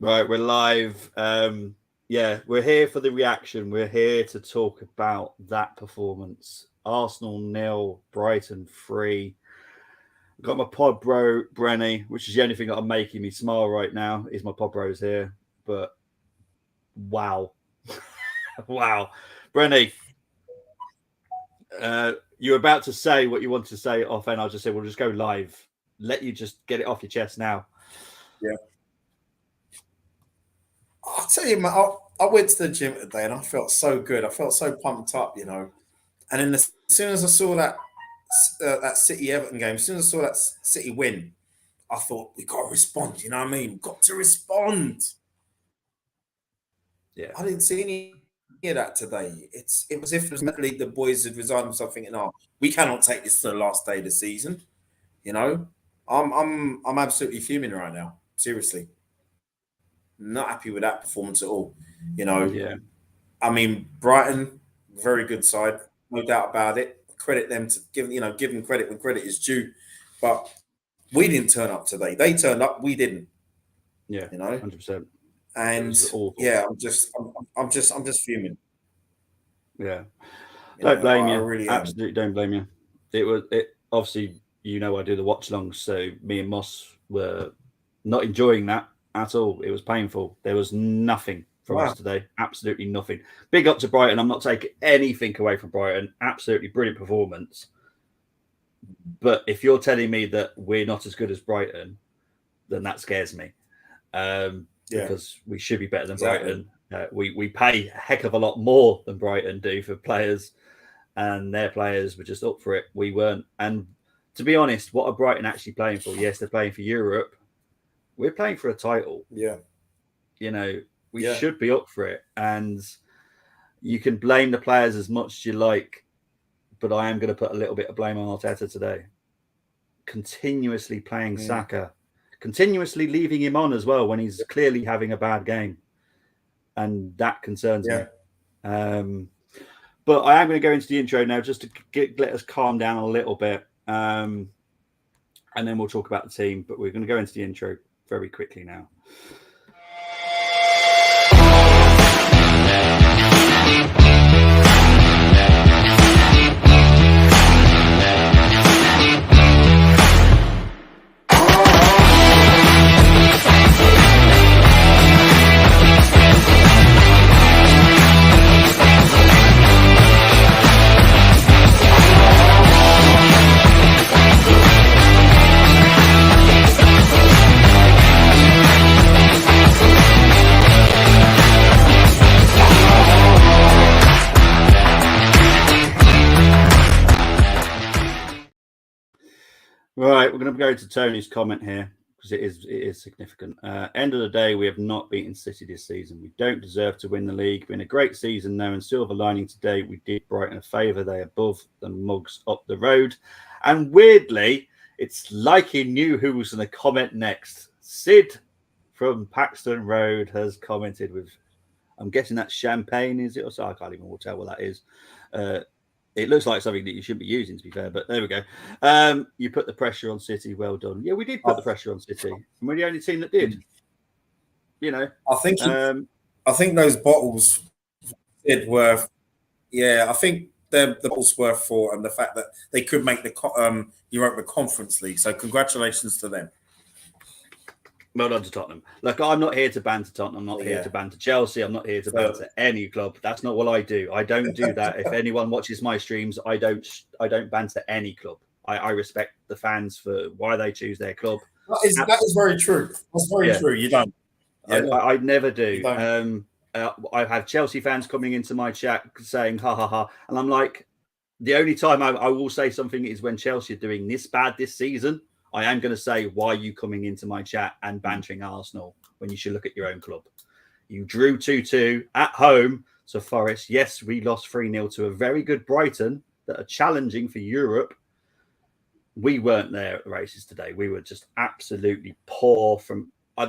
Right, we're live. Yeah, we're here for the reaction. We're here to talk about that performance. Arsenal 0, Brighton 3. I've got my pod bro, Brenny, which is the only thing that I'm making me smile right now, is my pod bro's here. But wow. Wow. Brenny, you're about to say what you want to say off, and I'll just say, we'll just go live. Let you just get it off your chest now. Yeah. I'll tell you, man, I went to the gym today and I felt so good. I felt so pumped up, you know. And then as soon as I saw that City Everton game, as soon as I saw that City win, I thought we got to respond. You know what I mean? Got to respond. Yeah, I didn't see any of that today. It was if mentally the boys had resigned themselves thinking, "Oh, we cannot take this to the last day of the season." You know, I'm absolutely fuming right now. Seriously, not happy with that performance at all. You know, yeah. I mean, Brighton, very good side, no doubt about it. Credit them to give them credit when credit is due. But we didn't turn up today. They turned up, we didn't. Yeah, You know, 100%. and yeah, I'm just fuming. Yeah. You Don't know, blame I you. really am. Absolutely don't blame you. It obviously, I do the watch alongs, so me and Moss were not enjoying that at all. It was painful. There was nothing from us Wow. today. Absolutely nothing. Big up to Brighton. I'm not taking anything away from Brighton. Absolutely brilliant performance. But if you're telling me that we're not as good as Brighton, then that scares me. Yeah, Because we should be better than exactly. Brighton. We pay a heck of a lot more than Brighton do for players, and their players were just up for it. We weren't. And to be honest, what are Brighton actually playing for? Yes, they're playing for Europe. We're playing for a title. Yeah, We yeah, should be up for it. And you can blame the players as much as you like, but I am going to put a little bit of blame on Arteta today. Continuously playing Saka, continuously leaving him on as well when he's clearly having a bad game. And that concerns me. yeah. But I am going to go into the intro now just to let us calm down a little bit. And then we'll talk about the team. But we're going to go into the intro very quickly now. Right, we're going to go to Tony's comment here because it is significant. End of the day, we have not beaten City this season. We don't deserve to win the league. Been a great season now, and silver lining today, we did Brighton a favour. They above the mugs up the road, and weirdly, it's like he knew who was going to comment next. Sid from Paxton Road has commented with, I'm guessing that's champagne, is it? Or so I can't even tell what that is. It looks like something that you shouldn't be using, to be fair, but there we go. You put the pressure on City. Well done. Yeah, we did put the pressure on City, and we're the only team that did. I think those bottles did worth. Yeah, I think the bottles were for, and the fact that they could make the Europa Conference League. So congratulations to them. Well done to Tottenham. Look, I'm not here to banter Tottenham. I'm not here to banter Chelsea. I'm not here to banter any club. That's not what I do. I don't do that. If anyone watches my streams, I don't banter any club. I respect the fans for why they choose their club. That is very true. That's very true. You don't. I never do. I've had Chelsea fans coming into my chat saying ha ha ha, and I'm like, the only time I will say something is when Chelsea are doing this bad this season. I am going to say, why are you coming into my chat and bantering Arsenal when you should look at your own club? You drew 2-2 at home to Forest. Yes, we lost 3-0 to a very good Brighton that are challenging for Europe. We weren't there at the races today. We were just absolutely poor.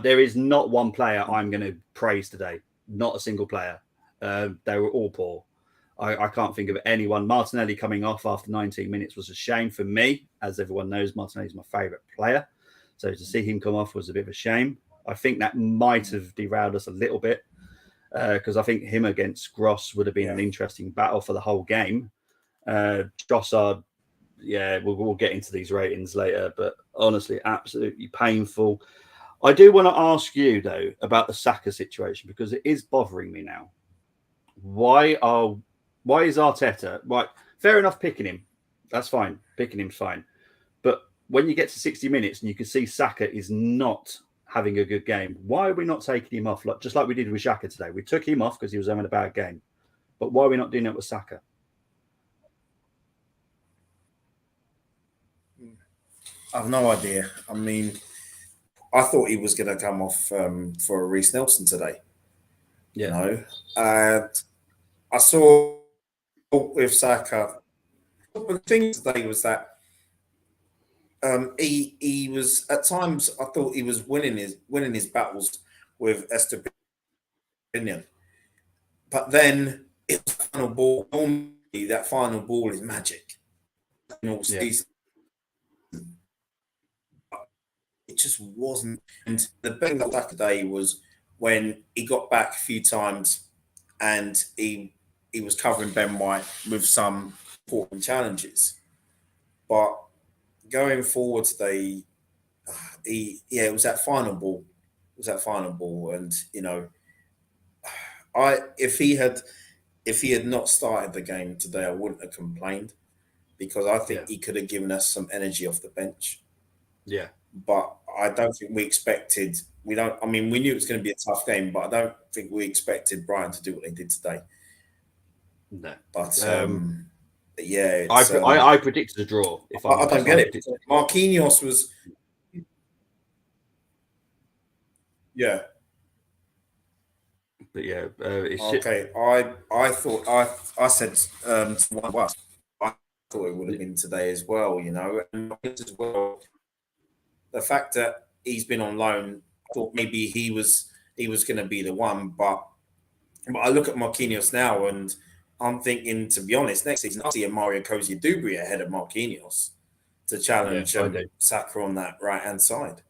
There is not one player I'm going to praise today. Not a single player. They were all poor. I can't think of anyone. Martinelli coming off after 19 minutes was a shame for me. As everyone knows, Martinelli is my favourite player. So to see him come off was a bit of a shame. I think that might have derailed us a little bit because I think him against Gross would have been an interesting battle for the whole game. Trossard, we'll get into these ratings later, but honestly, absolutely painful. I do want to ask you, though, about the Saka situation because it is bothering me now. Why is Arteta, right, fair enough picking him. That's fine. Picking him's fine. But when you get to 60 minutes and you can see Saka is not having a good game, why are we not taking him off? Just like we did with Xhaka today. We took him off because he was having a bad game. But why are we not doing it with Saka? I've no idea. I mean, I thought he was going to come off for Reece Nelson today. Yeah. You know? And I saw with Saka, the thing today was that he was at times I thought he was winning his battles with Estepinian, but then it's the final ball. Normally, that final ball is magic. Season. It just wasn't. And the thing that Saka today was when he got back a few times and he was covering Ben White with some important challenges, but going forward today, it was that final ball. And if he had not started the game today, I wouldn't have complained because I think he could have given us some energy off the bench. Yeah, but I don't think we expected. We knew it was going to be a tough game, but I don't think we expected Brighton to do what they did today. No, but I predicted a draw. If I don't get it, Marquinhos was, but okay. I thought I said I thought it would have been today as well. And as well, the fact that he's been on loan, I thought maybe he was going to be the one, but I look at Marquinhos now and I'm thinking, to be honest, next season I see a Mario Koscielny ahead of Marquinhos to challenge Saka on that right-hand side.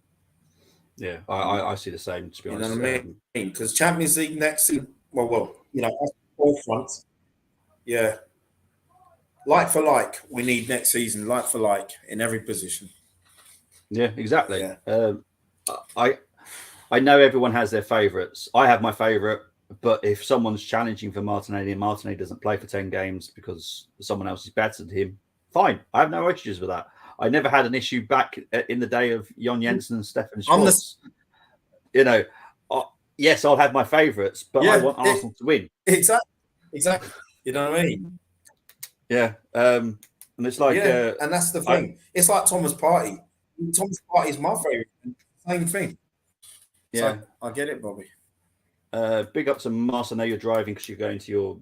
Yeah, I see the same, to be honest. You know what I mean? Because Champions League next season, forefront. Yeah. Like for like, we need next season, like for like, in every position. Yeah, exactly. Yeah. I know everyone has their favourites. I have my favourite, but if someone's challenging for Martinelli and Martinelli doesn't play for 10 games because someone else is better than him, fine. I have no issues with that. I never had an issue back in the day of Jon Jensen and Stefan Schwarz. Yes, I'll have my favourites, but I want Arsenal to win. Exactly. You know what I mean? Yeah. And it's like... and that's the thing. It's like Thomas Partey. Thomas Partey is my favourite. Same thing. Yeah. So I get it, Bobby. Big up to Marcel. I know you're driving because you're going to your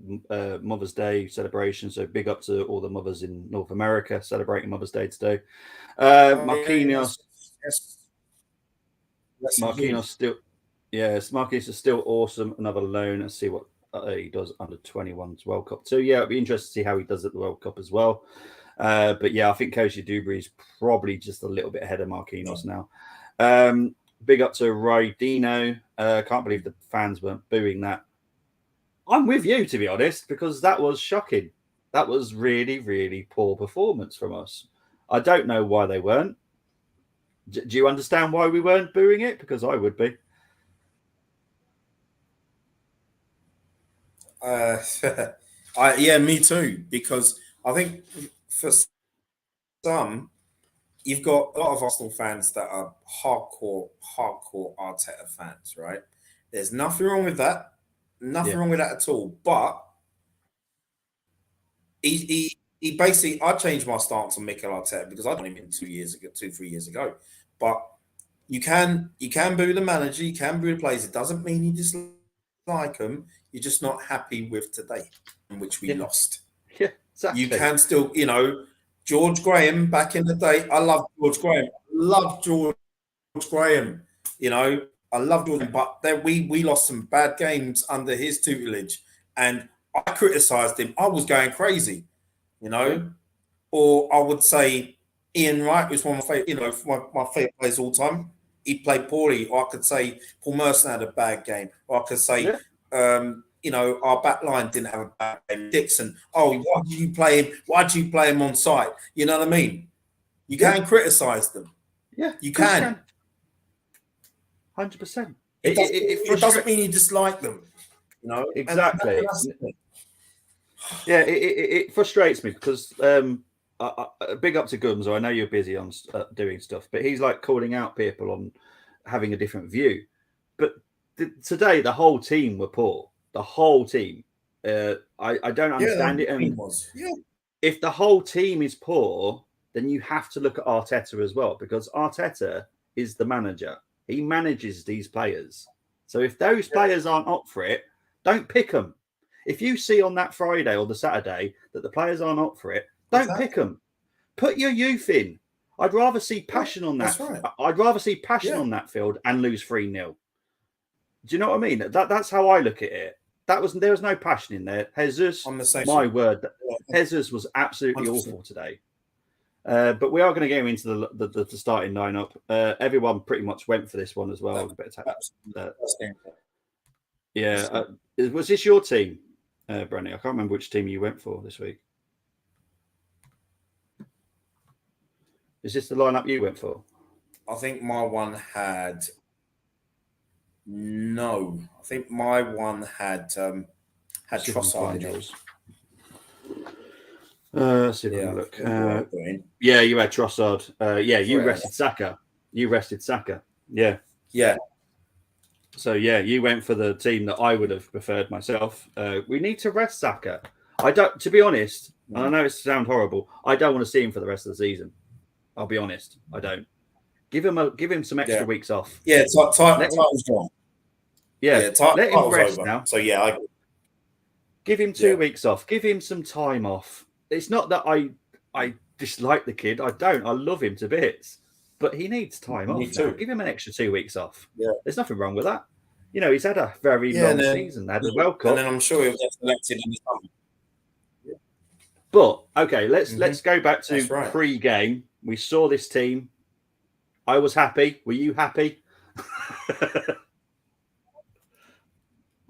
Mother's Day celebration. So big up to all the mothers in North America celebrating Mother's Day today. Marquinhos. Marquinhos is still awesome. Another loan. Let's see what he does under 21's World Cup too. Yeah, it'll be interesting to see how he does at the World Cup as well. But yeah, I think Koscielny is probably just a little bit ahead of Marquinhos now. Big up to Raidino. Can't believe the fans weren't booing that. I'm with you, to be honest, because that was shocking. That was really, really poor performance from us. I don't know why they weren't. Do you understand why we weren't booing it? Because I would be. Me too. Because I think for some, you've got a lot of Arsenal fans that are hardcore Arteta fans, right? There's nothing wrong with that. Nothing wrong with that at all. But he basically, I changed my stance on Mikel Arteta because I done him in 3 years ago. But you can boo the manager, you can boo the players. It doesn't mean you dislike them. You're just not happy with today, in which we lost. Yeah, exactly. You can still, George Graham back in the day. I love George Graham. I love George, but then we lost some bad games under his tutelage, and I criticised him. I was going crazy, Or I would say Ian Wright was one of my favorite, my favorite players all time. he played poorly, or I could say Paul Merson had a bad game, or I could say, our back line didn't have a bad game. Dixon, why did you play him? Why did you play him on site? You know what I mean? You can criticise them. Yeah, you can. 100%. It doesn't mean you dislike them. Exactly. It frustrates me because big up to Gums. I know you're busy on doing stuff, but he's like calling out people on having a different view. But today, the whole team were poor. The whole team. I don't understand it. And if the whole team is poor, then you have to look at Arteta as well, because Arteta is the manager. He manages these players. So if those players aren't up for it, don't pick them. If you see on that Friday or the Saturday that the players aren't up for it, don't pick them. Put your youth in. I'd rather see passion on that. Right. I'd rather see passion on that field and lose 3-0. Do you know what I mean? That's how I look at it. There was no passion in there. Jesus, my word, Jesus was absolutely 100%. Awful today. But we are going to get into the starting lineup. Everyone pretty much went for this one as well. Was this your team, Brenny? I can't remember which team you went for this week. Is this the lineup you went for? I think my one had Trossard in it. Let's see if I can look. You had Trossard. You rested Saka. Yeah. So you went for the team that I would have preferred myself. We need to rest Saka. To be honest, and I know it sounds horrible, I don't want to see him for the rest of the season. I'll be honest, I don't. Give him some extra weeks off. Yeah, time's gone. Let him rest over. now. So I give him 2 weeks off. Give him some time off. It's not that I dislike the kid. I don't. I love him to bits. But he needs time off now. Give him an extra 2 weeks off. Yeah. There's nothing wrong with that. He's had a very long season. Had a World Cup. And then I'm sure he'll get selected in the summer. Yeah. But, okay, let's go back to pre-game. We saw this team. I was happy. Were you happy?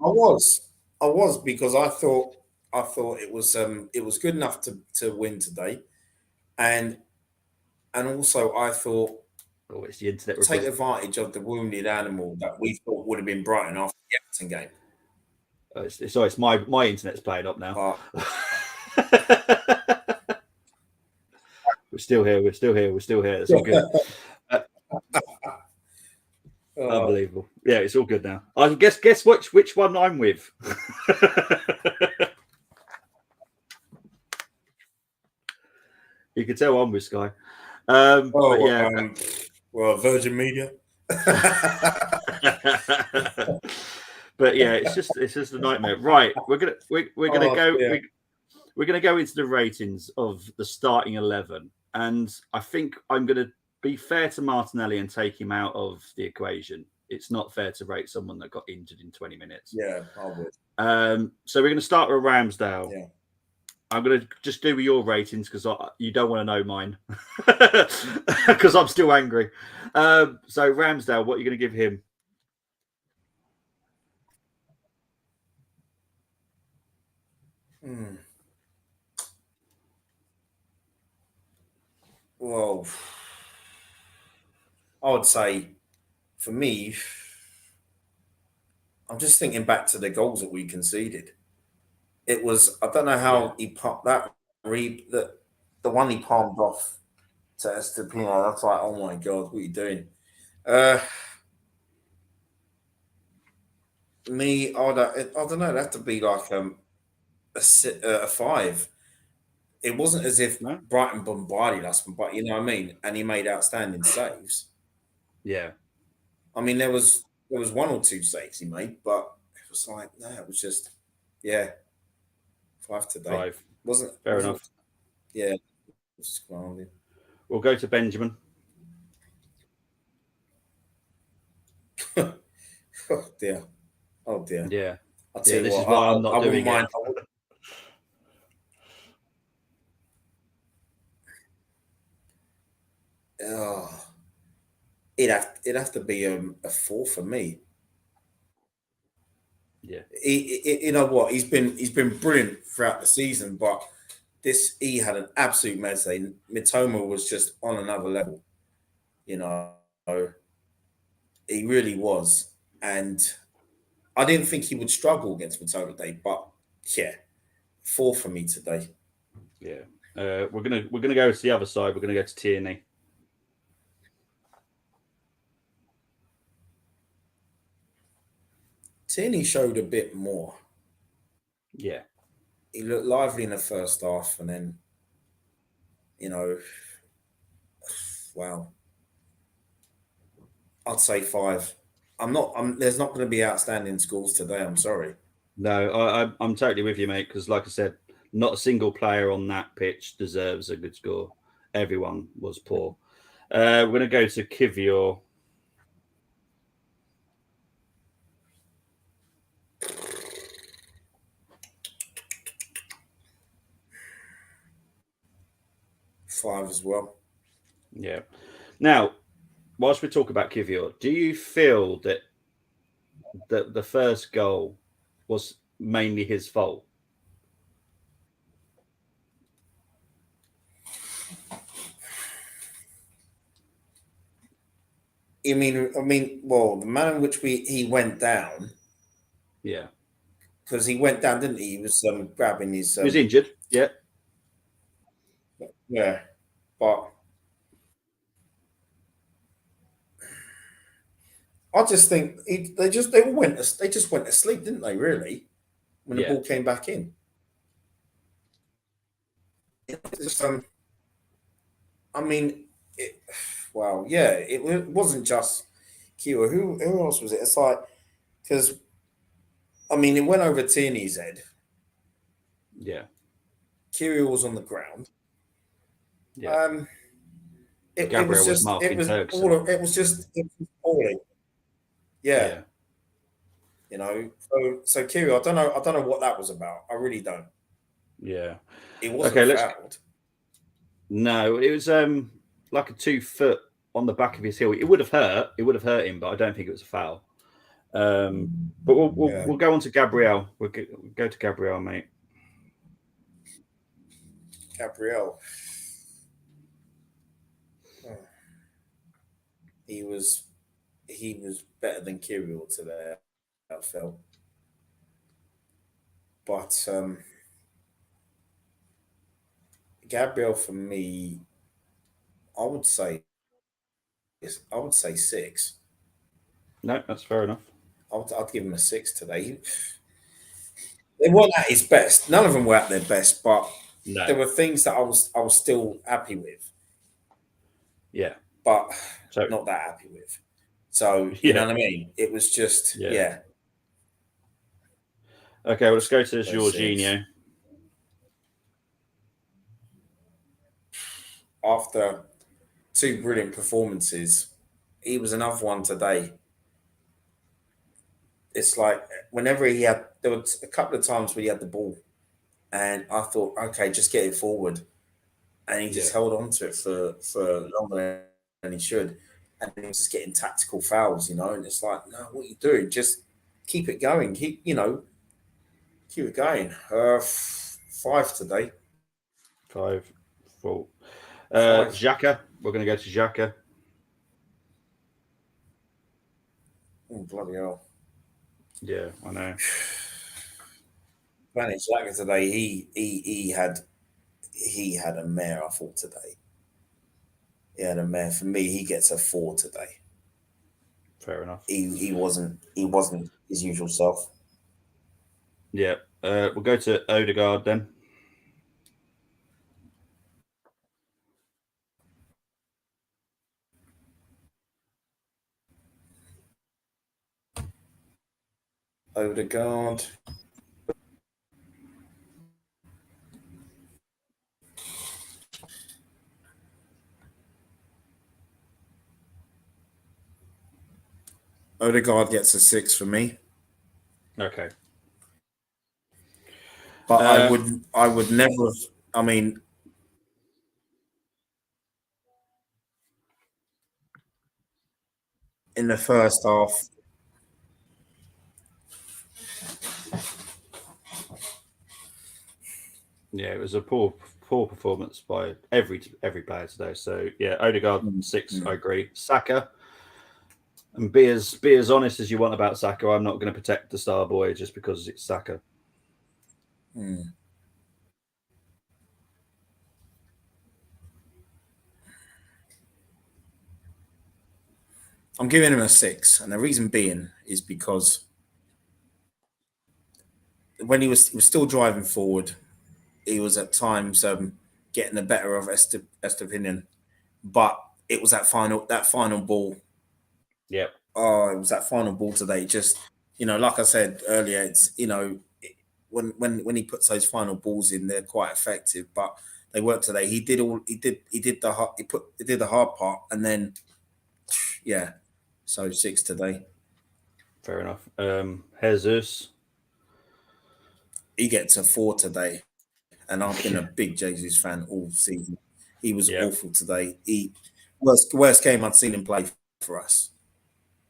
I was because I thought it was good enough to win today, and also I thought it's the internet take advantage of the wounded animal that we thought would have been Brighton after the Everton game. It's my internet's playing up now. We're still here. It's all good. Unbelievable. Yeah, it's all good now. I guess which one I'm with. You can tell I'm with Sky. Virgin Media. But it's just a nightmare. Right, we're gonna go into the ratings of the starting 11, and I think I'm gonna be fair to Martinelli and take him out of the equation. It's not fair to rate someone that got injured in 20 minutes. Yeah, I would. So we're going to start with Ramsdale. Yeah. I'm going to just do your ratings because you don't want to know mine because I'm still angry. So Ramsdale, what are you going to give him? Well, I would say, for me, I'm just thinking back to the goals that we conceded. It was, I don't know how he popped that, the one he palmed off to Estepino. That's like, oh my God, what are you doing? Me, I don't know. It'd have to be like a 5. It wasn't as if Brighton bombarded us, but you know what I mean? And he made outstanding saves. Yeah. I mean, there was 1 or 2 saves he made, but it was like, no, it was just, 5 today. 5. Wasn't fair enough. Yeah. Just grounding. We'll go to Benjamin. Oh dear. Yeah. I'll tell you this what, is why I'm not doing it. it'd have to be a 4 for me. Yeah. You know what? He's been brilliant throughout the season, but he had an absolute mess. Mitoma was just on another level. You know, he really was, and I didn't think he would struggle against Mitoma today. But yeah, 4 for me today. Yeah. We're gonna go to the other side. We're gonna go to Tierney. Tierney showed a bit more. Yeah. He looked lively in the first half, and then, wow. I'd say 5. There's not going to be outstanding scores today. I'm sorry. No, I'm totally with you, mate. Because, like I said, not a single player on that pitch deserves a good score. Everyone was poor. We're going to go to Kivior. Five as well. Yeah. Now, whilst we talk about Kivior, do you feel that the first goal was mainly his fault? Well, the manner in which he went down. Yeah. Because he went down, didn't he? He was grabbing his. He was injured. Yeah. Yeah, but I just think they just went asleep, didn't they? Really, when the ball came back in. Wow, yeah, it wasn't just Kira. Who else was it? It's like, because it went over Tierney's head. Yeah. Kira was on the ground. Yeah. It was just appalling. Yeah. So Kira, I don't know what that was about. I really don't. Yeah. It wasn't fouled. No, it was like a 2 foot on the back of his heel. It would have hurt. It would have hurt him, but I don't think it was a foul. But we'll go on to Gabriel. We'll go to Gabriel, mate. Gabriel. He was better than Kirill today, I felt. But Gabriel, for me, I would say 6. No, that's fair enough. I'd give him a 6 today. They weren't at his best. None of them were at their best, but there were things that I was still happy with. Yeah, but not that happy with. So you know what I mean? It was just Okay, well, let's go to Jorginho. After 2 brilliant performances, he was another one today. It's like whenever there were a couple of times where he had the ball, and I thought, okay, just get it forward, and he just held on to it for longer than he should, and he was just getting tactical fouls, and it's like, no, what are you doing? Just keep it going. Keep it going. 5 today. 5 full. Xhaka. We're going to go to Xhaka. Oh, bloody hell. Yeah, I know. Man, Xhaka today, he had a mare, I thought, today. He had a mare. For me, he gets a 4 today. Fair enough. He wasn't his usual self. Yeah. We'll go to Odegaard then. Odegaard. Odegaard gets a 6 for me. Okay. But I would never have, in the first half. Yeah, it was a poor performance by every player today. So yeah, Odegaard 6, I agree. Saka, and be as honest as you want about Saka. I'm not going to protect the star boy just because it's Saka. I'm giving him a 6, and the reason being is because when he was still driving forward, he was at times getting the better of Estevinian, but it was that final ball. Yep. Oh, it was that final ball today. Just like I said earlier, it's when he puts those final balls in, they're quite effective. But they weren't today. He did the hard part, and then yeah, so 6 today. Fair enough. Jesus, he gets a 4 today, and I've been a big Jesus fan all season. He was awful today. Worst game I'd seen him play for us.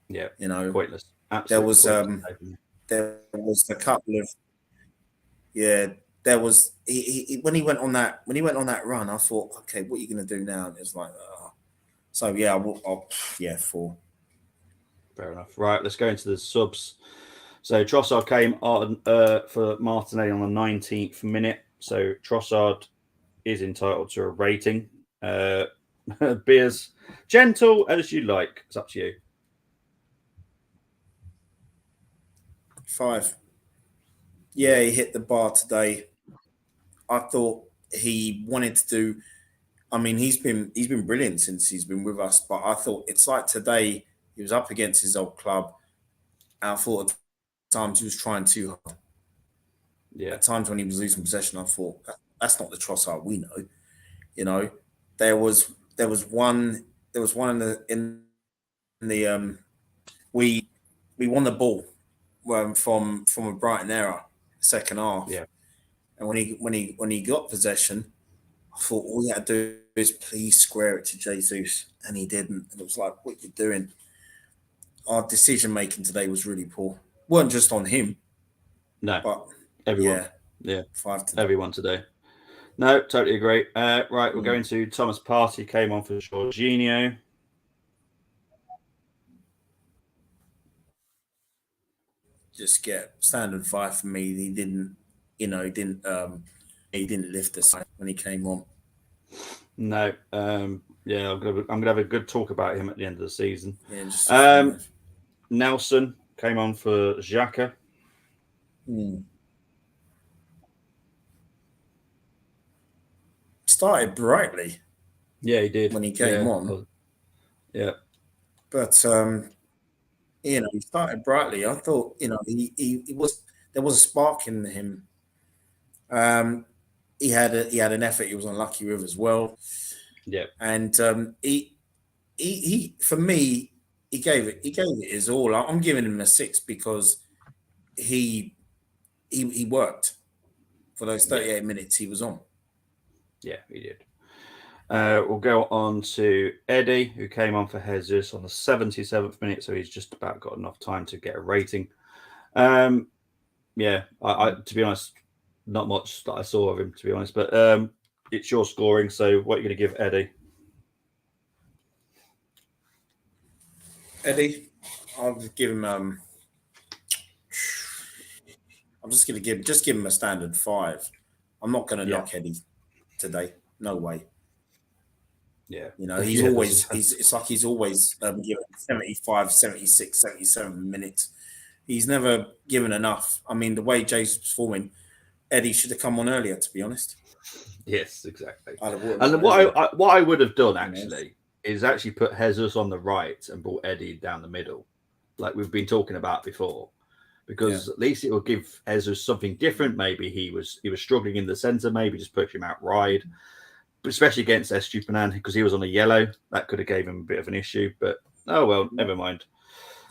Yeah, pointless. Absolutely there was a couple of there was he when he went on that run, I thought, okay, what are you going to do now? And it's like, so yeah, I'll 4. Fair enough. Right, let's go into the subs. So Trossard came on for Martinelli on the 19th minute. So Trossard is entitled to a rating. Be as gentle as you like. It's up to you. 5. Yeah, he hit the bar today. I thought he wanted to do. I mean, he's been brilliant since he's been with us. But I thought it's like today he was up against his old club. And I thought at times he was trying too hard. Yeah. At times when he was losing possession, I thought that's not the Trossard we know. There was one in the we won the ball from a Brighton error, second half. Yeah. And when he got possession, I thought all you had to do is please square it to Jesus, and he didn't. And it was like, what are you doing? Our decision making today was really poor. Weren't just on him. No, but everyone. Yeah, 5 today. Everyone today. No, totally agree. Right, we're going to Thomas Partey. Came on for Jorginho. Just get standard 5 for me. He didn't lift the side when he came on. No, yeah, I'm gonna have a good talk about him at the end of the season. Yeah, Nelson came on for Xhaka. Started brightly. Yeah, he did when he came on. Yeah, but he started brightly. I thought he was there was a spark in him. He had an effort he was unlucky with as well. Yeah, and he for me he gave it his all. I'm giving him a 6 because he worked for those 38 minutes he was on. Yeah, he did. We'll go on to Eddie, who came on for Jesus on the 77th minute, so he's just about got enough time to get a rating. Yeah, I to be honest, not much that I saw of him, to be honest, but it's your scoring, so what are you going to give Eddie? Eddie, I'll give him I'm just going to give him a standard 5. I'm not going to knock Eddie today. No way. Yeah. He's always it's like he's always given 75, 76, 77 minutes. He's never given enough. I mean, the way Jay's performing, Eddie should have come on earlier, to be honest. Yes, exactly. And what I would have done actually is actually put Jesus on the right and brought Eddie down the middle, like we've been talking about before, because at least it will give Jesus something different. Maybe he was struggling in the centre. Maybe just push him out wide, but especially against Estupiñán because he was on a yellow. That could have gave him a bit of an issue. But oh well, never mind.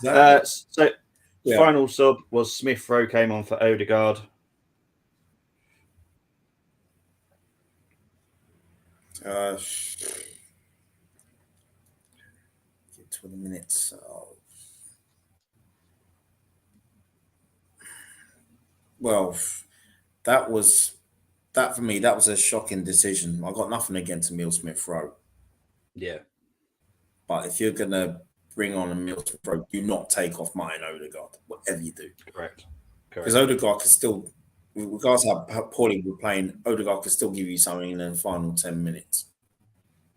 Exactly. Final sub was Smith Rowe came on for Odegaard. 20 minutes. Well, that for me. That was a shocking decision. I got nothing against Emile Smith Rowe, Yeah. but if you're gonna bring on Emile Smith Rowe, do not take off Martin Odegaard, whatever you do. Correct. Because Odegaard can still, regardless of how poorly we're playing, Odegaard can still give you something in the final 10 minutes.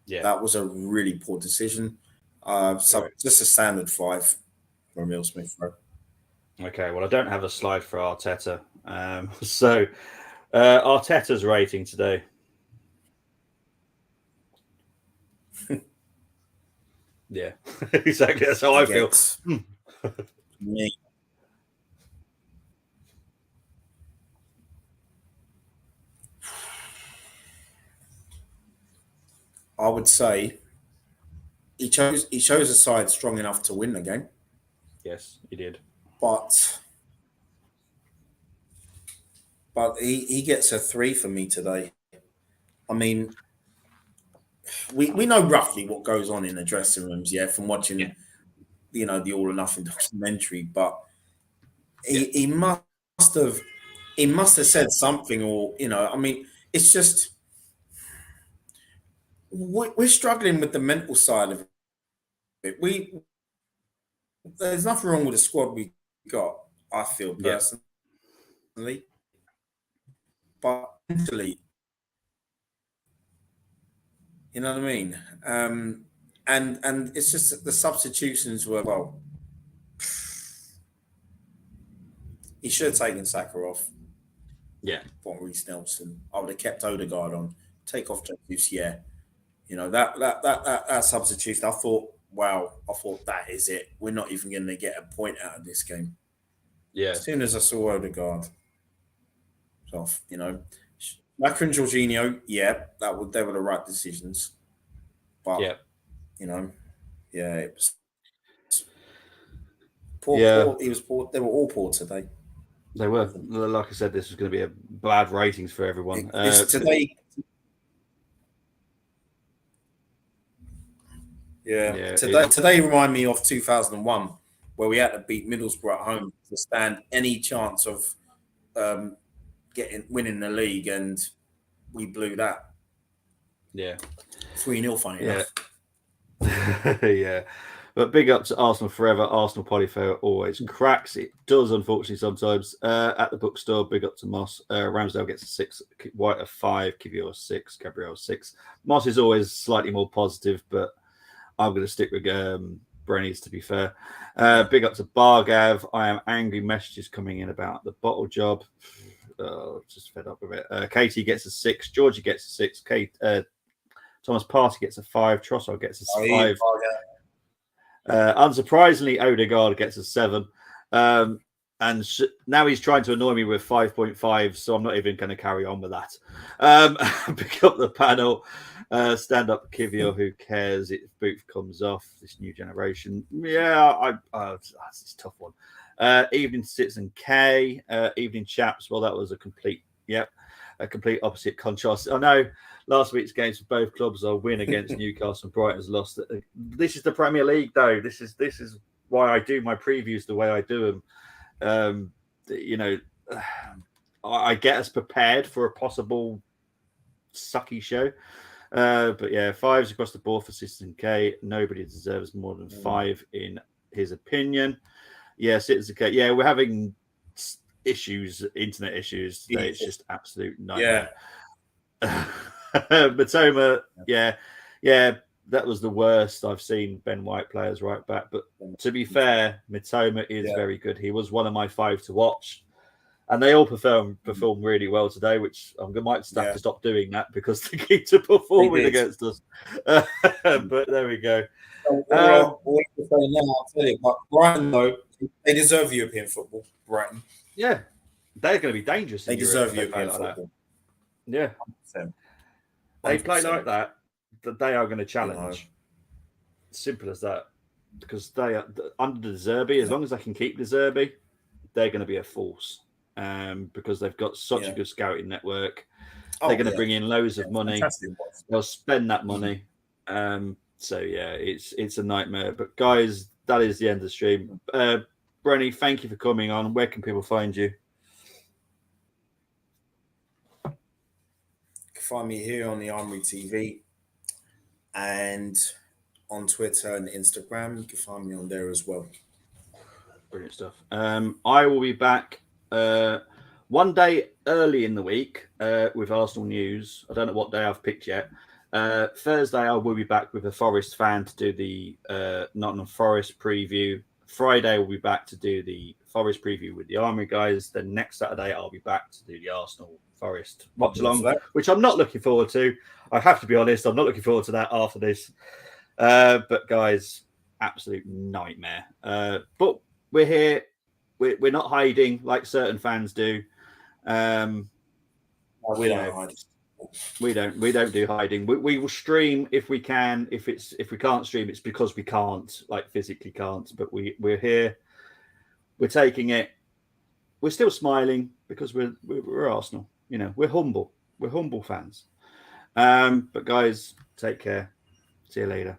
Yeah. That was a really poor decision. So just a standard 5 for Emile Smith Rowe. Okay, well, I don't have a slide for Arteta. So Arteta's rating today. Yeah, exactly. That's how I feel. Me. I would say he chose a side strong enough to win the game. Yes, he did. But he gets a 3 for me today. I mean, we know roughly what goes on in the dressing rooms, from watching, the All or Nothing documentary. But he must have said something, or I mean, it's just we're struggling with the mental side of it. There's nothing wrong with the squad we got, I feel personally, but mentally, you know what I mean. And it's just that the substitutions were, well, he should have taken Saka off. Yeah. Put Reece Nelson. I would have kept Odegaard on. Take off Jesus. Yeah. That substitution. I thought that is it. We're not even going to get a point out of this game. Yeah. As soon as I saw Odegaard off, Maka and Jorginho, they were the right decisions. But it was poor. He was poor. They were all poor today. They were. Like I said, this was going to be a bad ratings for everyone. Today. Today remind me of 2001, where we had to beat Middlesbrough at home to stand any chance of winning the league, and we blew that. Yeah, 3-0. Funny enough. Yeah. But big up to Arsenal forever. Arsenal Polyfair always cracks. It does, unfortunately, sometimes. At the bookstore, big up to Moss. Ramsdale gets a 6, White a 5, Kivior a 6, Gabriel a 6. Moss is always slightly more positive, but I'm going to stick with Brenny's, to be fair. Big up to Bargav. I am angry messages coming in about the bottle job. Just fed up with it. Katie gets a 6. Georgie gets a 6. Thomas Partey gets a 5. Trossard gets a 5. Unsurprisingly, Odegaard gets a 7. And now he's trying to annoy me with 5.5, so I'm not even going to carry on with that. Pick up the panel. Stand up Kivior, who cares if Booth comes off this new generation? Yeah, it's a tough one. Evening Citizen K, Evening Chaps. Well, that was a complete opposite contrast. I know last week's games for both clubs are win against Newcastle and Brighton's lost. This is the Premier League, though. This is why I do my previews the way I do them. I get us prepared for a possible sucky show. But yeah, 5s across the board for Citizen K. Nobody deserves more than 5 in his opinion. Yeah, Citizen K. Yeah, we're having internet issues today. It's just absolute nightmare. Matoma, yeah, that was the worst I've seen Ben White players right back. But to be fair, Matoma is very good. He was one of my 5 to watch. And they all perform really well today, which I might have to stop doing that because they keep to performing against us. But there we go. I'll tell you, but Brighton, though, they deserve European football. Brighton. Yeah, they're going to be dangerous. They deserve European football. Yeah. 100%. They play like that they are going to challenge. Simple as that. Because they are under the Zerbi, as long as they can keep the Zerbi, they're going to be a force. Because they've got such a good scouting network. They're going to bring in loads of money. They'll spend that money. So yeah, it's a nightmare. But guys, that is the end of the stream. Brenny, thank you for coming on. Where can people find you? find me here on the Armoury TV and on Twitter and Instagram. You can find me on there as well. Brilliant stuff. I will be back one day early in the week with Arsenal news. I don't know what day I've picked yet. Thursday, I will be back with a Forest fan to do the Nottingham Forest preview. Friday, we'll be back to do the Forest preview with the Armoury guys. Then next Saturday, I'll be back to do the Arsenal Forest watch along, which I'm not looking forward to. I have to be honest, I'm not looking forward to that after this. But guys, absolute nightmare. But we're here. We're not hiding like certain fans do. We don't hide. We don't do hiding. We will stream if we can. If we can't stream, it's because we can't, like physically can't. But we're here. We're taking it. We're still smiling because we're Arsenal. You know, we're humble. We're humble fans. But guys, take care. See you later.